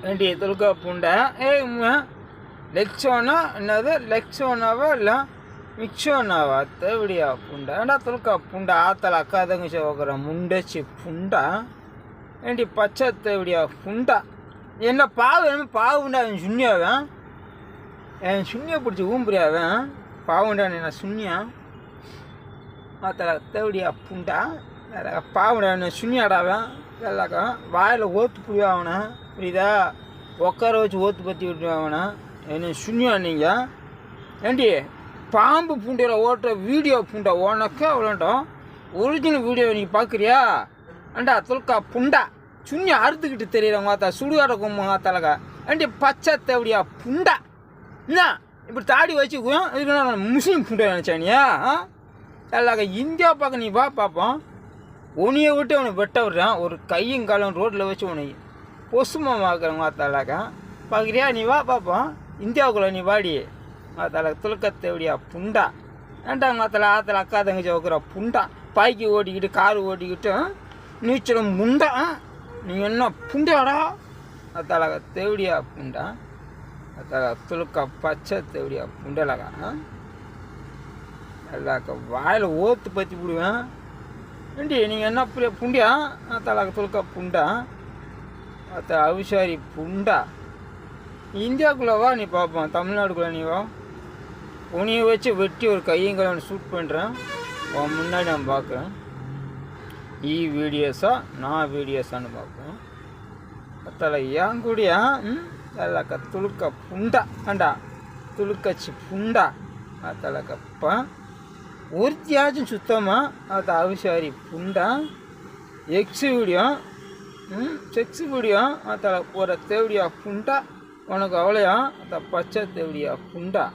ఏంటి ఎదురుగా పుండ ఏ లెక్సోనా என்னது லெக்ஸோனாவா இல்லை மிக்சோனாவா தேவடியா புண்டா ஏண்டா துலுக்கா புண்டா ஆத்தல அக்கா தங்கச்சி வைக்கிற முண்டச்சி புண்டா ஏண்டி பச்சை தேவடியா புண்டா என்ன பாவு என்ன பாவுண்டா என் சுண்ணியாவேன் என் சுண்ணியை பிடிச்சி ஊம்புறியாவேன் பாவுண்டா என்ன சுண்ணியா ஆத்தல தேவடியா புண்டா பாவுண்டா என்ன சுண்ணியாடாவேன் எல்லாக்கா வாயில் ஓத்து புரியாவனா புரியுதா உட்கார வச்சு ஓத்து பற்றி விட்டுருவாங்கண்ணா என்ன சுண்ணியா நீங்கள் ஏண்டி பாம்பு பூண்டையில் ஓட்டுற வீடியோ பூண்டா உனக்கே அவ்வளோண்டோம் ஒரிஜினல் வீடியோ நீங்கள் பார்க்குறியா ஏண்டா துல்கா புண்டா சுண்ணி அறுத்துக்கிட்டு தெரியுறவங்க மாத்தா சுடுகாட கும்பங்க தலகா ஏண்டி பச்சை தேவடியா புண்டா என்ன இப்படி தாடி வச்சுக்குவோம் இதுக்கு நான் முஸ்லீம் புண்டை நினச்சானியா எல்லாக்கா இந்தியா பார்க்க நீ வா பார்ப்போம் உனியை விட்டு அவனை வெட்ட விடுறான் ஒரு கையும் காலம் ரோட்டில் வச்சு உனக்கு பொசுமாக்கிறவங்க தலாக்கா பார்க்குறியா நீ வா பார்ப்போம் இந்தியாவுக்குள்ளே நீ வாடி மாத்தால துலுக்க தேவடியா புண்டா ஏன்டா மாத்தல ஆத்தல அக்கா தங்கச்சி வைக்கிற புண்டா பைக்கு ஓட்டிக்கிட்டு காரு ஓட்டிக்கிட்டு நீச்சலும் முண்டா நீ என்ன புண்டாடா அத்தால தேவடியா புண்டா அத்தால துலுக்க பச்சை தேவடியா புண்டலக்கா எல்லாக்கா வாயில் ஓத்து பற்றி விடுவேன் ஏண்டி நீங்கள் என்ன புண்டியா அத்தால துலுக்க புண்டா அத்த அவிசாரி புண்டா இந்தியாவுக்குள்ளே வா நீ பார்ப்போம் தமிழ்நாடுக்குள்ளே நீ வா உனியை வச்சு வெட்டி ஒரு கையங்களை ஷூட் பண்ணுறேன் உன் முன்னாடி நான் பார்க்குறேன் வீடியோஸா நான் வீடியோஸான்னு பார்ப்பேன் அதில் ஏன் கூடியா அதில் துளுக்க புண்டா ஆண்டா துளுக்கச்சி புண்டா அதில் கப்பா ஒருத்தியாச்சும் சுத்தமாக அது அவிசாரி புண்டா எக்ஸ் வீடியோ செக்ஸ் வீடியோ அதில் ஒரு தேவடியா புண்டா உனக்கு அவ்வளோயா அந்த பச்சை தேவடியா புண்டா